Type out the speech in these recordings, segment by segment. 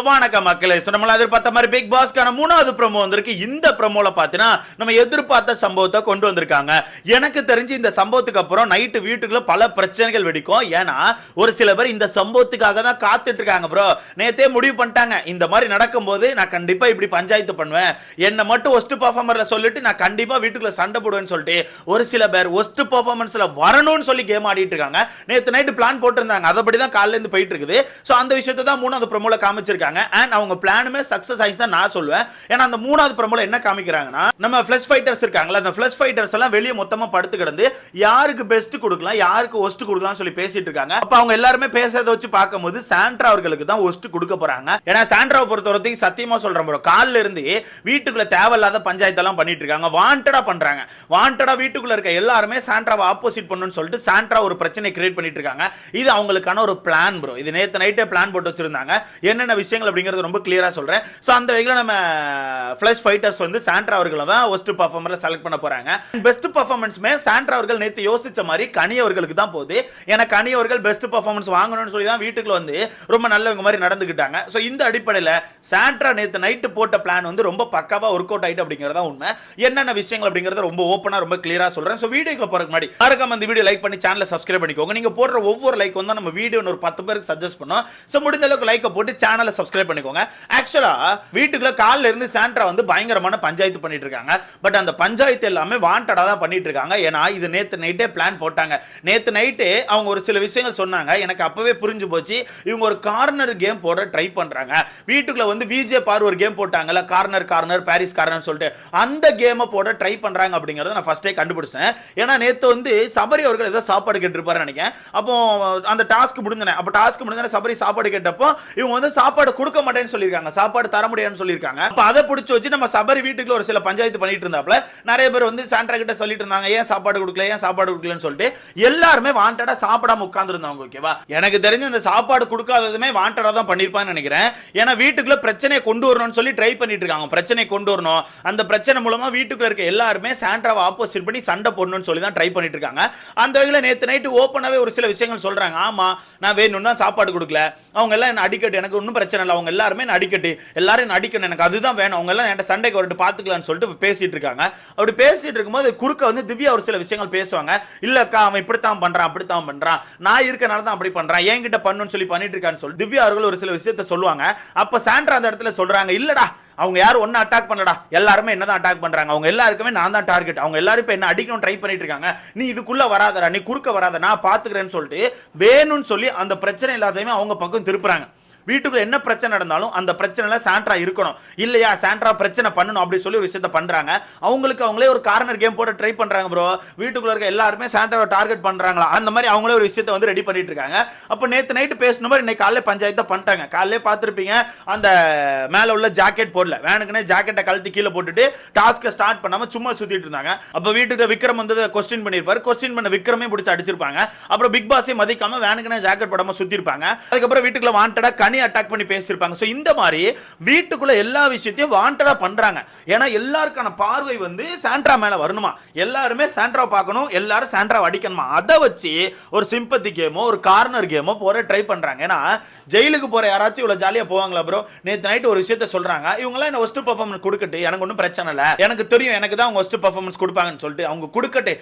வணக்கம் மக்களே. நம்மள எதிர்பார்த்த மாதிரி பிக் பாஸ்க்கான 3வது ப்ரோமோ வந்திருக்கு. இந்த ப்ரோமோல பாத்தீங்கன்னா நம்ம எதிர்பார்த்த சம்பவத்தை கொண்டு வந்திருக்காங்க. எனக்கு தெரிஞ்சு இந்த சம்பவத்துக்கு அப்புறம் நைட்டு வீட்டுக்குள்ள பல பிரச்சனைகள் வெடிக்கும். ஏன்னா ஒரு சில பேர் இந்த சம்பவத்துக்காக தான் காத்துட்டு இருக்காங்க ப்ரோ. நேத்தே முடிவு பண்ணிட்டாங்க, இந்த மாதிரி நடக்கும்போது நான் கண்டிப்பா இப்படி பஞ்சாயத்து பண்ணுவேன், என்ன மட்டும் ஒஸ்ட் பெர்ஃபார்மர்ல சொல்லிட்டு நான் கண்டிப்பா வீட்டுக்குள்ள சண்டை போடுவேன்னு சொல்லிட்டு ஒரு சில பேர் ஒஸ்ட் பெர்ஃபார்மன்ஸ்ல வரணும்னு சொல்லி கேம் ஆடிட்டு இருக்காங்க. நேத்து நைட்டு பிளான் போட்டிருந்தாங்க, அதபடி தான் காலையில இருந்து போயிட்டு இருக்குது. சோ அந்த விஷயத்தை தான் 3வது ப்ரோமோல காமிச்சிருக்காங்க. and அவங்க பிளானுமே சக்சஸ் ஆயிடுச்சு தான் நான் சொல்லுவேன். ஏன்னா அந்த 3வது ப்ரோமோல என்ன காமிக்கிறாங்கன்னா, நம்ம ஃப்ளஷ் ஃபைட்டர்ஸ் இருக்காங்கல, அந்த ஃப்ளஷ் ஃபைட்டர்ஸ் எல்லாம் வெளிய மொத்தமா படுத்து கிடந்து யாருக்கு பெஸ்ட் கொடுக்கலாம் யாருக்கு ஒஸ்ட் கொடுக்கலாம் சொல்லி பேசிட்டு இருக்காங்க. அப்ப அவங்க எல்லாரும் பேசுறத வச்சு பாக்கும்போது சாண்ட்ரா அவர்களுக்கு தான் ஒஸ்ட் கொடுக்க போறாங்க. ஏன்னா சாண்ட்ராவை பொறுத்தவரைக்கும் சத்தியமா சொல்றேன் ப்ரோ, கால்ல இருந்து வீட்டுக்குள்ள தேவையில்லாத பஞ்சாயத்து எல்லாம் பண்ணிட்டு இருக்காங்க. வாண்டடா பண்றாங்க. வாண்டடா வீட்டுக்குள்ள இருக்க எல்லாருமே சாண்ட்ராவை ஆப்போசிட் பண்ணனும்னு சொல்லிட்டு சாண்ட்ரா ஒரு பிரச்சனை கிரியேட் பண்ணிட்டு இருக்காங்க. இது அவங்களுக்கான ஒரு பிளான் ப்ரோ. இது நேத்து நைட்டே பிளான் போட்டு வச்சிருந்தாங்க. என்னென்ன விஷயங்கள் அப்படிங்கிறது ரொம்ப கிளியரா சொல்றேன். சோ அந்த வகையில நம்ம ஃப்ளஷ் ஃபைட்டர்ஸ் வந்து சாண்ட்ரா அவர்களை தான் ஒஸ்ட் பெர்ஃபார்மர்ல செலக்ட் பண்ண போறாங்க. பெஸ்ட் பெர்ஃபார்மன்ஸ்மே சாண்ட்ரா அவர்கள் நேத்து யோசிச்ச மாதிரி கனி அவர்களுக்கு தான் போகுது. ஏன்னா கனி அவர்கள் பெஸ்ட் பெர்ஃபார்மன்ஸ் வாங்கணும்னு சொல்லி தான் வீட்டுக்குள்ள வந்து ரொம்ப நல்லவங்க மாதிரி நடந்துக்கிட்டாங்க. சோ இந்த அடிப்படையில் சாண்ட்ரா நேத்து நைட்டு போட்ட பிளான் வந்து ரொம்ப பக்காவா ஒர்க் அவுட் ஆயிட்டு அப்படிங்கறத உண்மை. என்னென்ன விஷயங்கள் அப்படிங்கறது ரொம்ப ஓப்பனா ரொம்ப கிளியரா சொல்றேன். சோ வீடியோக்கு போறதுக்கு முன்னாடி மறக்காம இந்த வீடியோ லைக் பண்ணி சேனலை சப்ஸ்கிரைப் பண்ணிக்கோங்க. நீங்க போடுற ஒவ்வொரு லைக் வந்து நம்ம வீடியோ ஒரு 10 பேருக்கு சஜஸ்ட் பண்ணோம். சோ முடிஞ்ச அளவுக்கு லைக் போட்டு சேனலை சப்ஸ்கிரைப் பண்ணிக்கோங்க. ஆக்சுவலா வீட்டுக்குள்ள காலையில இருந்து சாண்ட்ரா வந்து பயங்கரமான பஞ்சாயத்து பண்ணிட்டு இருக்காங்க. பட் அந்த பஞ்சாயத்து எல்லாமே வாண்டடா தான் பண்ணிட்டு இருக்காங்க. ஏன்னா இது நேத்து நைட்டே பிளான் போட்டாங்க. நேத்து நைட்டே அவங்க ஒரு சில விஷயங்கள் சொன்னாங்க. எனக்கு அப்பவே புரிஞ்சு போச்சு, இவங்க ஒரு கார்னர் கேம் போட ட்ரை பண்றாங்க. வீட்டுக்குள்ள வந்து விஜே பார் ஒரு கேம் போட்டாங்கல, கார்னர் கார்னர் பாரிஸ் கார்னர் சொல்லிட்டு அந்த கேமை போட ட்ரை பண்றாங்க அப்படிங்கறத நான் ஃபர்ஸ்டே கண்டுபிடிச்சேன். ஏன்னா நேத்து வந்து சபரி அவர்கள் ஏதோ சாப்பாடு கேட்டிருப்பாரு நினைக்கிறேன். அப்போ அந்த டாஸ்க் முடிஞ்சனே, அப்ப டாஸ்க் முடிஞ்சனே சபரி சாப்பாடு கேட்டப்போ இவங்க வந்து சாப்பாடு கொடுக்க மாட்டேன்னு சொல்லிருக்காங்க, சாப்பாடு தர முடியாதுன்னு சொல்லிருக்காங்க. அப்ப அதை பிடிச்சு வச்சு நம்ம சபரி வீட்டுக்குள்ள ஒரு சில பஞ்சாயத்து பண்ணிட்டு இருந்தாப்ல. நிறைய பேர் வந்து சாண்ட்ரா கிட்ட சொல்லிட்டு இருந்தாங்க, ஏன் சாப்பாடு கொடுக்கல ஏன் சாப்பாடு கொடுக்கலன்னு சொல்லிட்டு எல்லாருமே வாண்டடா சாப்பிடாம உட்கார்ந்து இருந்தாங்க. ஓகேவா, எனக்கு தெரிஞ்ச அந்த சாப்பாடு கொடுக்காததுமே வாண்டடா தான் பண்ணிருப்பான்னு நினைக்கிறேன். ஏன்னா வீட்டுக்குள்ள பிரச்சனையை கொண்டு வரணும்னு சொல்லி ட்ரை பண்ணிட்டு இருக்காங்க. பிரச்சனை கொண்டு வரணும், அந்த பிரச்சனை மூலமா வீட்டுக்குள்ள இருக்க எல்லாருமே சாண்ட்ராவை ஆப்போசிட் பண்ணி சண்டை போடணும்னு சொல்லி தான் ட்ரை பண்ணிட்டு இருக்காங்க. அந்த வகையில் நேத்து நைட்டு ஓப்பனாவே ஒரு சில விஷயங்கள் சொல்றாங்க. ஆமா நான் வேணும்னா சாப்பாடு கொடுக்கல, அவங்க எல்லாம் என்ன அடிக்கட்டு, எனக்கு ஒன்றும் பிரச்சனை இல்லை, அவங்க எல்லாருமே அடிக்கட்டு, எல்லாரும் அடிக்கணும், எனக்கு அதுதான் வேணும், அவங்க எல்லாம் என்கிட்ட சண்டைக்கு வரட்டு பார்த்துக்கலாம்னு சொல்லிட்டு பேசிட்டு இருக்காங்க. அப்படி பேசிட்டு இருக்கும்போது குறுக்க வந்து திவ்யா ஒரு சில விஷயங்கள் பேசுவாங்க. இல்லக்கா அவன் இப்படித்தான் பண்றான் அப்படித்தான் பண்றான், நான் இருக்கனால தான் அப்படி பண்றான், என்கிட்ட பண்ணுன்னு சொல்லி பண்ணிட்டு இருக்கான்னு சொல்லி திவ்யா அவர்கள் ஒரு சில விஷயத்தை சொல்லுவாங்க. அப்ப சாண்ட்ரா அந்த இடத்துல சொல்றாங்க, இல்லடா அவங்க யாரும் ஒன்னும் அட்டாக் பண்ணலடா, எல்லாருமே என்னதான் அட்டாக் பண்றாங்க, அவங்க எல்லாருக்குமே நான் தான் டார்கெட், அவங்க எல்லாரும் இப்ப என்ன அடிக்கணும் ட்ரை பண்ணிட்டு இருக்காங்க, நீ இதுக்குள்ள வராதடா, நீ குறுக்க வராத, நான் பாத்துக்கிறேன்னு சொல்லிட்டு வேணும்னு சொல்லி அந்த பிரச்சனை எல்லாத்தையுமே அவங்க பக்கம் திருப்புறாங்க. வீட்டுக்குள்ள என்ன பிரச்சனை நடந்தாலும் அந்த பிரச்சனைல சாண்ட்ரா இருக்கணும், இல்லையா சாண்ட்ரா பிரச்சனை பண்ணணும் அப்படி சொல்லி ஒரு விஷயத்தை பண்றாங்க. அவங்களுக்கு அவங்களே ஒரு கார்னர் கேம் போட ட்ரை பண்றாங்க ப்ரோ. வீட்டுக்குள்ள இருக்க எல்லாருமே சாண்ட்ராவை டார்கெட் பண்றாங்களா, அந்த மாதிரி அவங்களே ஒரு விஷயத்தை வந்து ரெடி பண்ணிட்டு இருக்காங்க. அப்ப நேத்து நைட்டு பேசின மாதிரி இன்னைக்கு காலையில பஞ்சாயத்தை பண்ணிட்டாங்க. காலையில பார்த்திருப்பீங்க, அந்த மேல உள்ள ஜாக்கெட் போடல, வேணுக்குனே ஜாக்கெட்டை கழட்டி கீழே போட்டுட்டு டாஸ்கை ஸ்டார்ட் பண்ணாம சும்மா சுத்திட்டு இருந்தாங்க. அப்ப வீட்டுக்கு விக்ரம் வந்து கொஸ்டின் பண்ணிருப்பாரு, கொஸ்டின் பண்ண விக்ரமே பிடிச்சி அடிச்சிருப்பாங்க. அப்புறம் பிக் பாஸை மதிக்காம வேணுக்குனே ஜாக்கெட் போடாம சுத்திருப்பாங்க. அதுக்கப்புறம் வீட்டுக்குள்ள வாண்டடா கனி அட்டாக் பண்ணி பேசிருப்பாங்க. சோ இந்த மாதிரி வீட்டுக்குள்ள எல்லா விஷயத்தையும் வாண்டடா பண்றாங்க. ஏன்னா எல்லாருக்கான பார்வை வந்து சாண்ட்ரா மேல வரணுமா, எல்லாருமே சாண்ட்ரா பார்க்கணும், எல்லாரும் சாண்ட்ரா அடிக்கணுமா, அதை வச்சு ஒரு சிம்பத்தி கேமோ ஒரு கார்னர் கேமோ போற ட்ரை பண்றாங்க. ஏன்னா ஜெயிலுக்கு போற யாராச்சும் இவ்வளவு ஜாலியா போவாங்களா ப்ரோ? நேத்து நைட் ஒரு விஷயத்தை சொல்றாங்க, இவங்க எல்லாம் என்ன ஒஸ்ட் பெர்ஃபார்மன்ஸ் கொடுக்கட்டு, எனக்கு ஒன்றும் பிரச்சனை இல்லை, எனக்கு தெரியும் எனக்கு தான் அவங்க ஒஸ்ட் பெர்ஃபார்மன்ஸ் கொடுப்பாங்கன்னு சொல்லிட்டு அவங்க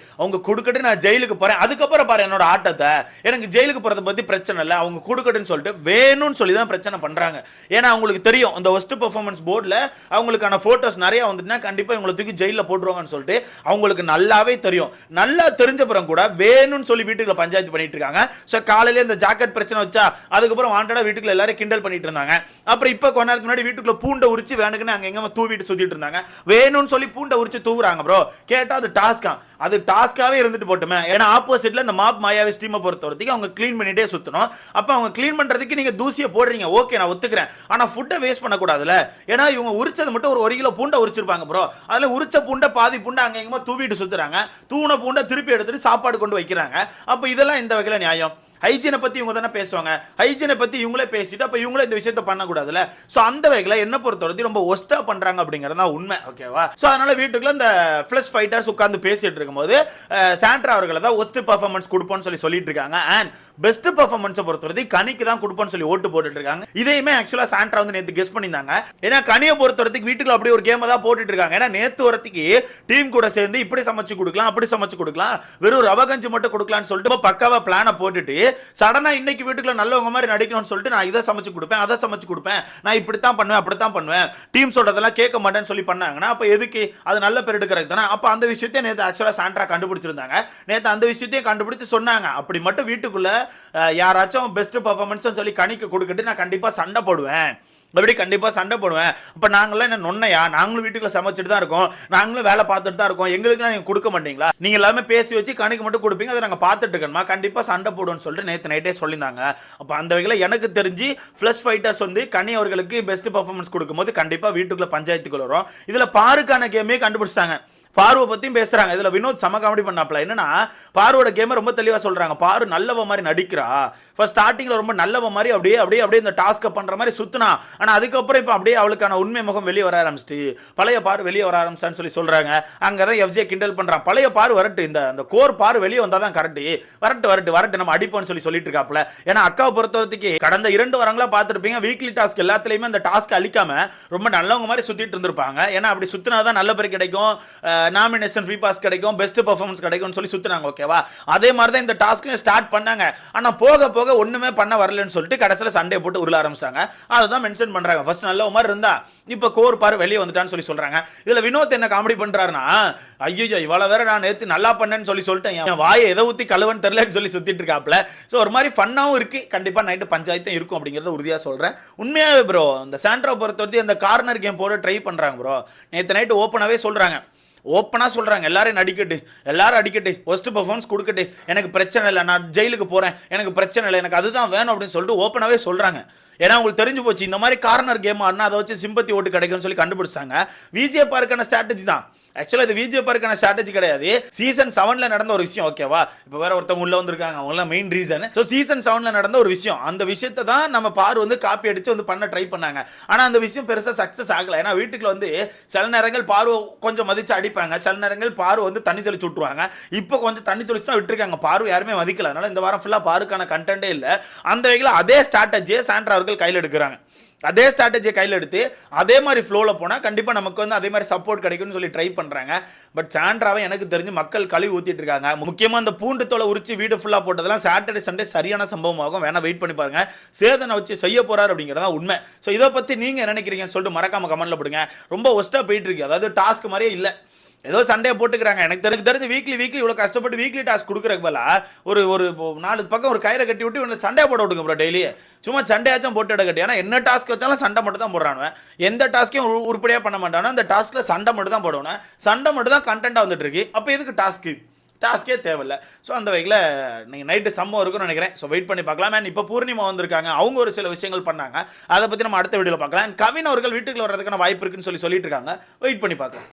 கொடுக்கட்டு நான் ஜெயிலுக்கு போறேன், அதுக்கப்புறம் பாரு என்னோட ஆட்டத்தை, எனக்கு ஜெயிலுக்கு போறதை பத்தி பிரச்சனை இல்லை, அவங்க கொடுக்கட்டுன்னு சொல்லிட்டு வேணும்னு சொல்லி தான் பிரச்சனை பண்றாங்க. ஏன்னா அவங்களுக்கு தெரியும் அந்த ஒஸ்ட் பெர்ஃபார்மன்ஸ் போர்டுல அவங்களுக்கான போட்டோஸ் நிறைய வந்துட்டுனா கண்டிப்பா இவங்களை தூக்கி ஜெயில போட்டுருவாங்கன்னு சொல்லிட்டு அவங்களுக்கு நல்லாவே தெரியும். நல்லா தெரிஞ்ச பிறகு கூட வேணும்னு சொல்லி வீட்டுக்குள்ள பஞ்சாயத்து பண்ணிட்டு இருக்காங்க. சோ காலையில இந்த ஜாக்கெட் பிரச்சனை வச்சா அதுக்கப்புறம் வாண்டடா வீட்டுக்குள்ள எல்லாரும் கிண்டல் பண்ணிட்டு இருந்தாங்க. அப்புறம் இப்ப கொஞ்ச நேரத்துக்கு முன்னாடி வீட்டுக்குள்ள பூண்டை உரிச்சு வேணுக்குன்னு அங்க எங்க தூவிட்டு சுத்திட்டு இருந்தாங்க. வேணும்னு சொல்லி பூண்டை உரிச்சு தூவுறாங்க ப்ரோ. கேட்டா அது டாஸ்கா, அது டாஸ்காவே இருந்துட்டு போட்டுமே. ஏன்னா ஆப்போசிட்ல இந்த மாப் மாயாவி ஸ்ட்ரீமை பொறுத்தவரைக்கும் அவங்க க்ளீன் பண்ணிட்டே சுத்தணும். அப்ப அவங்க க்ளீன் பண்றதுக்கு நீங்க தூசியை போடுறீங்க, ஓகே நான் ஒத்துக்கிறேன், ஆனா ஃபுட்டை வேஸ்ட் பண்ணக்கூடாதுல. ஏன்னா இவங்க உரிச்சது மட்டும் ஒரு கிலோ பூண்டை உரிச்சிருப்பாங்க ப்ரோ. அதுல உரிச்ச பூண்டை பாதி பூண்டை அங்க தூவிட்டு சுத்துறாங்க, தூண பூண்டை திருப்பி எடுத்துட்டு சாப்பாடு கொண்டு வைக்கிறாங்க. அப்ப இதெல்லாம் இந்த வகையில நியாயம். ஹைஜீனை பத்தி இவங்க தானே பேசுவாங்க, ஹைஜீனை பத்தி இவங்களே பேசிட்டு அப்ப இவங்களே இந்த விஷயத்தை பண்ணக்கூடாதுல்ல. ஸோ அந்த வகையில் என்ன பொறுத்தவரை ரொம்ப ஒஸ்டா பண்றாங்க அப்படிங்கிறது தான் உண்மை. ஓகேவா? ஸோ அதனால வீட்டுக்குள்ள இந்த ஃபிளஷ் ஃபைட்டர்ஸ் உட்கார்ந்து பேசிட்டு இருக்கும்போது சாண்ட்ரா அவர்களை தான் ஒஸ்ட் பெர்ஃபார்மன்ஸ் கொடுப்போம்னு சொல்லிட்டு இருக்காங்க. அண்ட் பெஸ்ட் பெர்ஃபார்மன்ஸை பொறுத்தவரை கனிக்கு தான் கொடுப்போம்னு சொல்லி ஓட்டு போட்டுட்டு இருக்காங்க. இதையுமே ஆக்சுவலா சாண்ட்ரா வந்து நேத்து கெஸ் பண்ணியிருந்தாங்க. ஏன்னா கனியை பொறுத்தவரைக்கும் வீட்டுக்குள்ள அப்படியே ஒரு கேம் தான் போட்டுட்டு இருக்காங்க. ஏன்னா நேத்து வரத்துக்கு டீம் கூட சேர்ந்து இப்படி சமைச்சு கொடுக்கலாம், அப்படி சமைச்சு கொடுக்கலாம், வெறும் ரவ கஞ்சி மட்டும் கொடுக்கலாம்னு சொல்லிட்டு பக்காவா பிளான போட்டுட்டு சடனா இன்னைக்கு வீட்டுக்குள்ள நல்லவங்க மாதிரி நடிக்கணும்னு சொல்லிட்டு நான் இதை சமைச்சு கொடுப்பேன், அதை சமைச்சு கொடுப்பேன், நான் இப்படித்தான் பண்ணுவேன், அப்படித்தான் பண்ணுவேன், டீம் சொல்றதெல்லாம் கேட்க மாட்டேன்னு சொல்லி பண்ணாங்கன்னா அப்ப எதுக்கு? அது நல்ல பேர் எடுக்கிறது தானே. அப்ப அந்த விஷயத்தை நேத்து ஆக்சுவலா சாண்ட்ரா கண்டுபிடிச்சிருந்தாங்க. நேத்து அந்த விஷயத்தையும் கண்டுபிடிச்சு சொன்னாங்க. அப்படி மட்டும் வீட்டுக்குள்ள யாராச்சும் பெஸ்ட் பெர்ஃபார்மன்ஸ் சொல்லி கணிக்க கொடுக்கிட்டு நான் கண்டிப்பா சண்டை போடுவேன், அப்படி கண்டிப்பா சண்டை போடுவேன். அப்ப நாங்களாம் என்ன நொன்னையா? நாங்களும் வீட்டுக்குள்ள சமைச்சிட்டு தான் இருக்கோம், நாங்களும் வேலை பார்த்துட்டு தான் இருக்கோம், எங்களுக்குலாம் நீங்க கொடுக்க மாட்டீங்களா? நீங்க எல்லாமே பேசி வச்சு கணக்கு மட்டும் கொடுப்பீங்க, அதை நாங்க பார்த்துட்டு இருக்கணுமா? கண்டிப்பா சண்டை போடுவோம்னு சொல்லிட்டு நேற்று நைட்டே சொல்லியிருந்தாங்க. அப்ப அந்த வகையில் எனக்கு தெரிஞ்சு ஃபிளஷ் ஃபைட்டர்ஸ் வந்து கனி அவர்களுக்கு பெஸ்ட் பர்ஃபார்மன்ஸ் கொடுக்கும்போது கண்டிப்பா வீட்டுக்குள்ள பஞ்சாயத்துக்குள்ள வரும். இதுல பாருக்கான கேமே கண்டுபிடிச்சிட்டாங்க. பாருவை பத்தியும் பேசுறாங்க. இதுல வினோத் சம காமெடி பண்ணாப்ல. என்னன்னா பாருவோட கேமை ரொம்ப தெளிவா சொல்றாங்க. பாரு நல்லவ மாதிரி நடிக்கிறா. ஃபர்ஸ்ட் ஸ்டார்டிங்ல ரொம்ப நல்லவ மாதிரி அப்படியே இந்த டாஸ்க பண்ற மாதிரி சுத்துனா. ஆனா அதுக்கப்புறம் இப்ப அப்படியே அவளுக்கான உண்மை முகம் வெளியே வர ஆரம்பிச்சிட்டு பழைய பாரு வெளியே வர ஆரம்பிச்சான்னு சொல்றாங்க. அங்கதான் எஃப்ஜே கிண்டல் பண்றான். பழைய பாரு வரட்டு, இந்த கோர் பாரு வெளியே வந்தாதான் கரெக்ட், வரட்டு நம்ம அடிப்போம்னு சொல்லிட்டு இருக்காப்ல. ஏன்னா அக்காவை பொறுத்தவரைக்கு கடந்த 2 வாரங்களா பார்த்துருப்பீங்க, வீக்லி டாஸ்க் எல்லாத்துலயுமே அந்த டாஸ்க் அழிக்காம ரொம்ப நல்லவங்க மாதிரி சுத்திட்டு இருந்திருப்பாங்க. ஏன்னா அப்படி சுத்தினாதான் நல்ல பேர் கிடைக்கும், நாமினேஷன் ஃப்ரீ பாஸ் கிடைக்கும், பெஸ்ட் பெர்ஃபார்மன்ஸ் கிடைக்கும்னு சொல்லி சுத்துனாங்க. ஓகேவா? அதே மாதிரி தான் இந்த டாஸ்க்ல ஸ்டார்ட் பண்ணாங்க. ஆனா போக போக ஒண்ணுமே பண்ண வரலன்னு சொல்லிட்டு கடைசில சண்டே போட்டு உருள ஆரம்பிச்சாங்க. அதுதான் மென்ஷன் பண்றாங்க. ஃபர்ஸ்ட் நல்ல மாதிரி இருந்தா இப்ப கோர் பாரு வெளியே வந்துட்டான்னு சொல்லி சொல்றாங்க. இதுல வினோத் என்ன காமெடி பண்றாருன்னா, ஐயோ இவ்வளவு வேற நான் நேத்து நல்லா பண்ணேன்னு சொல்லிட்டேன், என் வாயை எதை ஊத்தி கழுவன்னு தெரியலன்னு சொல்லி சுத்திட்டு இருக்காப்ல. சோ ஒரு மாதிரி ஃபன்னாவும் இருக்கு. கண்டிப்பா நைட்டு பஞ்சாயத்தும் இருக்கும் அப்படிங்கறத உறுதியா சொல்றேன். உண்மையாவே ப்ரோ இந்த சாண்ட்ரா பொறுத்தவரைக்கும் இந்த கார்னர் கேம் போட ட்ரை பண்றாங்க ப்ரோ. நேத்து நைட்டு ஓப்பனாவே சொல்றாங்க, ஓப்பனா சொல்றாங்க, எல்லாரும் அடிக்கட்டு, எல்லாரும் அடிக்கட்டு, ஒஸ்ட் பெர்ஃபார்மன்ஸ் கொடுக்கட்டு, எனக்கு பிரச்சனை இல்லை, நான் ஜெயிலுக்கு போறேன், எனக்கு பிரச்சனை இல்லை, எனக்கு அதுதான் வேணும் அப்படின்னு சொல்லிட்டு ஓப்பனாவே சொல்றாங்க. ஏன்னா உங்களுக்கு தெரிஞ்சு போச்சு இந்த மாதிரி கார்னர் கேம் ஆடினா அதை வச்சு சிம்பத்தி ஓட்டு கிடைக்கும்னு சொல்லி கண்டுபிடிச்சாங்க. விஜே பார்க்கான ஸ்ட்ராட்டஜி தான். ஆக்சுவலா இது விஜே பார்க்கான ஸ்ட்ராட்டஜி கிடையாது. சீசன் 7ல நடந்த ஒரு விஷயம். ஓகேவா? இப்போ வேற ஒருத்தவங்க உள்ள வந்திருக்காங்க, அவங்க மெயின் ரீசன். ஸோ சீசன் 7ல நடந்த ஒரு விஷயம், அந்த விஷயத்தை தான் நம்ம பாரு வந்து காப்பி அடிச்சு வந்து பண்ண ட்ரை பண்ணாங்க. ஆனா அந்த விஷயம் பெருசா சக்சஸ் ஆகல. ஏன்னா வீட்டுக்குள்ள வந்து சில நேரங்கள் பாரு கொஞ்சம் மதிச்சு அடிப்பாங்க, சில நேரங்கள் பாரு வந்து தண்ணி தெளிச்சு விட்டுருவாங்க. இப்போ கொஞ்சம் தண்ணி தெளிச்சு தான் விட்டுருக்காங்க. பாரு யாருமே மதிக்கல. அதனால இந்த வாரம் ஃபுல்லா பாருக்கான கண்டென்ட்டே இல்லை. அந்த வகையில் அதே ஸ்ட்ராட்டஜியை சாண்ட்ரா அவர்கள் கையில் எடுக்கிறாங்க. அதே ஸ்ட்ராட்டஜியை கையில் எடுத்து அதே மாதிரி ஃப்ளோவில் போனால் கண்டிப்பாக நமக்கு வந்து அதே மாதிரி சப்போர்ட் கிடைக்கும்னு சொல்லி ட்ரை பண்ணுறாங்க. பட் சாண்ட்ராவை எனக்கு தெரிஞ்சு மக்கள் கழுவி ஊற்றிட்டு இருக்காங்க. முக்கியமாக அந்த பூண்டு தோலை உரிச்சு வீடு ஃபுல்லாக போட்டதெல்லாம் சாட்டர்டே சண்டே சரியான சம்பவம் ஆகும். வேணா வெயிட் பண்ணி பாருங்க. சேதனை வச்சு செய்ய போறாரு அப்படிங்கிறதா உண்மை. ஸோ இதை பற்றி நீங்கள் என்ன நினைக்கிறீங்கன்னு சொல்லிட்டு மறக்காம கமெண்ட்ல போடுங்க. ரொம்ப ஒஸ்ட்டாக போயிட்டு இருக்கு. அதாவது டாஸ்க் மாதிரியே இல்லை, ஏதோ சண்டே போட்டுக்கிறாங்க. எனக்கு தெரிஞ்சு வீக்லி இவ்வளோ கஷ்டப்பட்டு வீக்லி டாஸ்க் கொடுக்குறக்கு பதிலா ஒரு 4 பக்கம் ஒரு கயிறை கட்டி விட்டு இவனை சண்டே போட விடுங்க ப்ரோ. டெய்லி சும்மா சண்டையாச்சும் போட்டு இட கட்டி. ஏன்னா என்ன டாஸ்க் வச்சாலும் சண்டை மட்டும் தான் போடுறானுவன். எந்த டாஸ்க்கையும் உருப்படியாக பண்ண மாட்டானோ அந்த டாஸ்க்ல சண்டை மட்டும் தான் போடுவேன். சண்டை மட்டும் தான் கண்டென்ட்டாக வந்துட்டு இருக்கு. அப்போ எதுக்கு டாஸ்க்கே தேவையில்லை. ஸோ அந்த வகையில் நீங்கள் நைட்டு சம்பவம் இருக்குன்னு நினைக்கிறேன். ஸோ வெயிட் பண்ணி பார்க்கலாம். அண்ட் இப்போ பூர்ணிமா வந்திருக்காங்க, அவங்க ஒரு சில விஷயங்கள் பண்ணாங்க, அதை பற்றி நம்ம அடுத்த வீடியோவில் பார்க்கலாம். கவின் அவர்கள் வீட்டுக்குள்ள வர்றதுக்கான வாய்ப்பு இருக்குன்னு சொல்லிட்டு இருக்காங்க. வெயிட் பண்ணி பார்க்கலாம்.